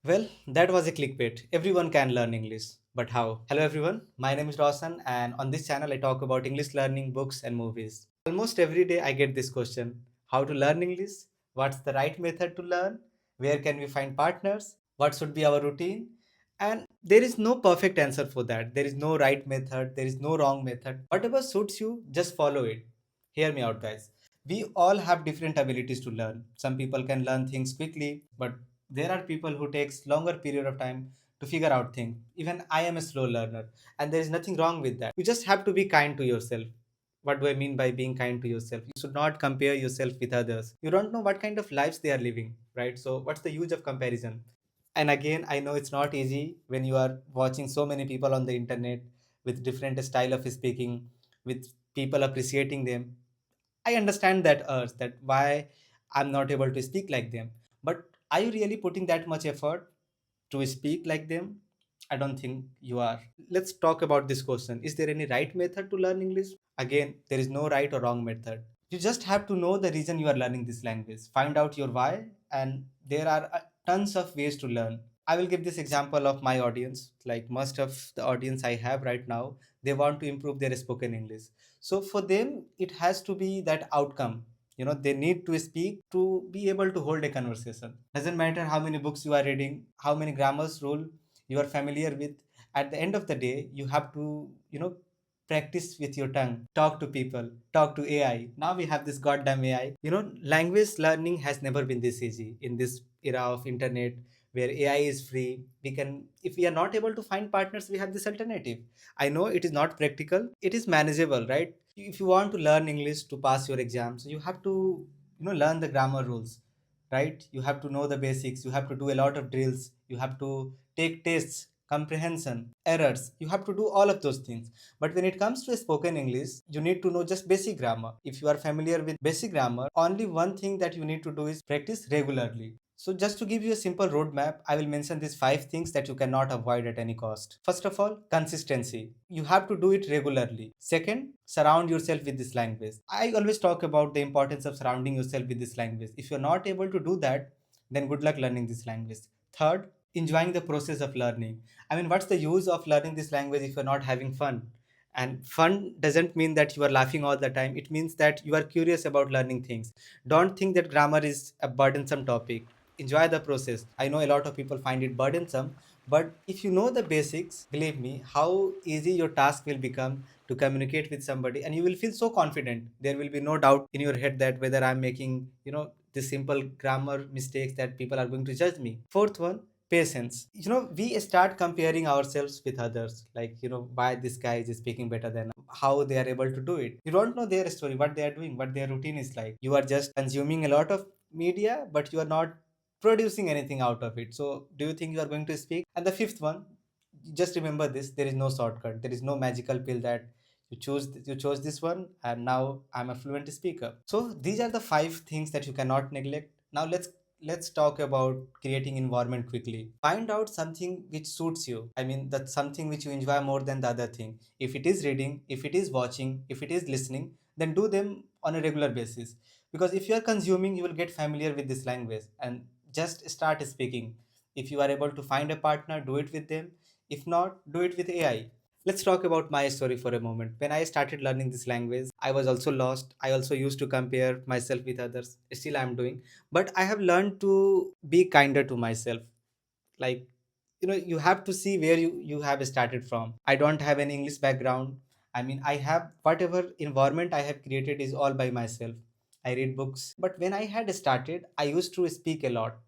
Well, that was a clickbait. Everyone can learn English, but how? Hello everyone, my name is Roshan and on this channel I talk about English learning, books and movies. Almost every day I get this question, how to learn English? What's the right method to learn? Where can we find partners? What should be our routine? And there is no perfect answer for that. There is no right method, there is no wrong method. Whatever suits you, just follow it. Hear me out guys. We all have different abilities to learn. Some people can learn things quickly, but there are people who takes longer period of time to figure out things. Even I am a slow learner and there is nothing wrong with that. You just have to be kind to yourself. What do I mean by being kind to yourself? You should not compare yourself with others. You don't know what kind of lives they are living, right? So what's the use of comparison? And again, I know it's not easy when you are watching so many people on the internet with different style of speaking, with people appreciating them. I understand that urge, that why I'm not able to speak like them. But are you really putting that much effort to speak like them? I don't think you are. Let's talk about this question. Is there any right method to learn English? Again, there is no right or wrong method. You just have to know the reason you are learning this language. Find out your why, and there are tons of ways to learn. I will give this example of my audience. Like most of the audience I have right now, they want to improve their spoken English. So for them, it has to be that outcome. They need to speak to be able to hold a conversation. Doesn't matter how many books you are reading, how many grammars rule you are familiar with. At the end of the day, you have to, practice with your tongue, talk to people, talk to AI. Now we have this goddamn AI. Language learning has never been this easy in this era of internet where AI is free. If we are not able to find partners, we have this alternative. I know it is not practical, it is manageable, right? If you want to learn English to pass your exams, you have to, learn the grammar rules, right? You have to know the basics, you have to do a lot of drills, you have to take tests, comprehension, errors. You have to do all of those things. But when it comes to spoken English, you need to know just basic grammar. If you are familiar with basic grammar, only one thing that you need to do is practice regularly. So just to give you a simple roadmap, I will mention these five things that you cannot avoid at any cost. First of all, consistency. You have to do it regularly. Second, surround yourself with this language. I always talk about the importance of surrounding yourself with this language. If you're not able to do that, then good luck learning this language. Third, enjoying the process of learning. I mean, what's the use of learning this language if you're not having fun? And fun doesn't mean that you are laughing all the time. It means that you are curious about learning things. Don't think that grammar is a burdensome topic. Enjoy the process. I know a lot of people find it burdensome, but if you know the basics, believe me, how easy your task will become to communicate with somebody, and you will feel so confident. There will be no doubt in your head that whether I'm making, the simple grammar mistakes that people are going to judge me. Fourth one, patience. We start comparing ourselves with others, like, why this guy is speaking better than how they are able to do it. You don't know their story, what they are doing, what their routine is like. You are just consuming a lot of media, but you are not producing anything out of it. So do you think you are going to speak? And the fifth one, just remember this, there is no shortcut, there is no magical pill that you chose this one and now I'm a fluent speaker. So these are the five things that you cannot neglect. Now let's talk about creating environment quickly. Find out something which suits you. I mean, that's something which you enjoy more than the other thing. If it is reading, if it is watching, if it is listening, then do them on a regular basis. Because if you are consuming, you will get familiar with this language and just start speaking. If you are able to find a partner, do it with them. If not, do it with AI. Let's talk about my story for a moment. When I started learning this language, I was also lost. I also used to compare myself with others. Still, I'm doing. But I have learned to be kinder to myself. Like, you have to see where you have started from. I don't have an English background. I mean, I have whatever environment I have created is all by myself. I read books. But when I had started, I used to speak a lot.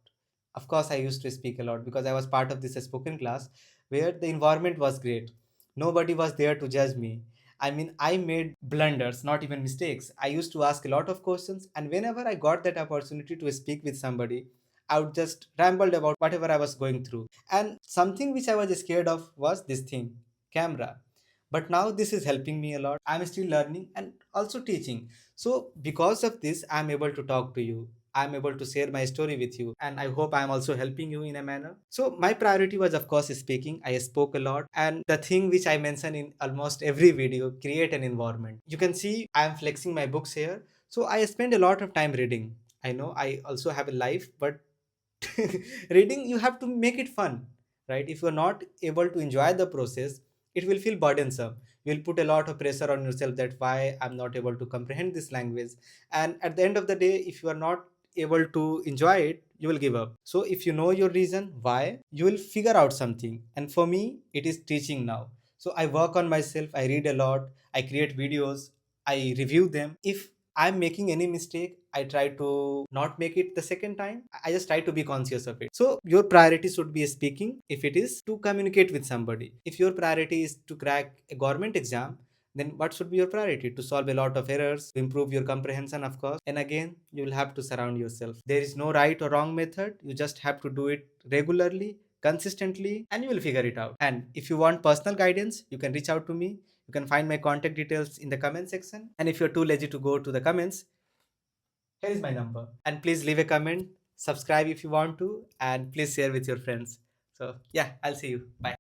Of course, I used to speak a lot because I was part of this spoken class where the environment was great. Nobody was there to judge me. I mean, I made blunders, not even mistakes. I used to ask a lot of questions, and whenever I got that opportunity to speak with somebody, I would just ramble about whatever I was going through. And something which I was scared of was this thing, camera. But now this is helping me a lot. I'm still learning and also teaching. So because of this, I'm able to talk to you. I'm able to share my story with you, and I hope I'm also helping you in a manner. So, my priority was, of course, speaking. I spoke a lot, and the thing which I mention in almost every video, create an environment. You can see I'm flexing my books here. So, I spend a lot of time reading. I know I also have a life, but Reading, you have to make it fun, right? If you're not able to enjoy the process, it will feel burdensome. You'll put a lot of pressure on yourself that why I'm not able to comprehend this language. And at the end of the day, if you are not able to enjoy it, you will give up. So if you know your reason why, you will figure out something. And for me, it is teaching now. So I work on myself, I read a lot, I create videos, I review them. If I'm making any mistake, I try to not make it the second time. I just try to be conscious of it. So your priority should be speaking if it is to communicate with somebody. If your priority is to crack a government exam, then what should be your priority? To solve a lot of errors, to improve your comprehension, of course. And again, you will have to surround yourself. There is no right or wrong method. You just have to do it regularly, consistently, and you will figure it out. And if you want personal guidance, you can reach out to me. You can find my contact details in the comment section. And if you're too lazy to go to the comments, here is my number. And please leave a comment, subscribe if you want to, and please share with your friends. So, yeah, I'll see you. Bye.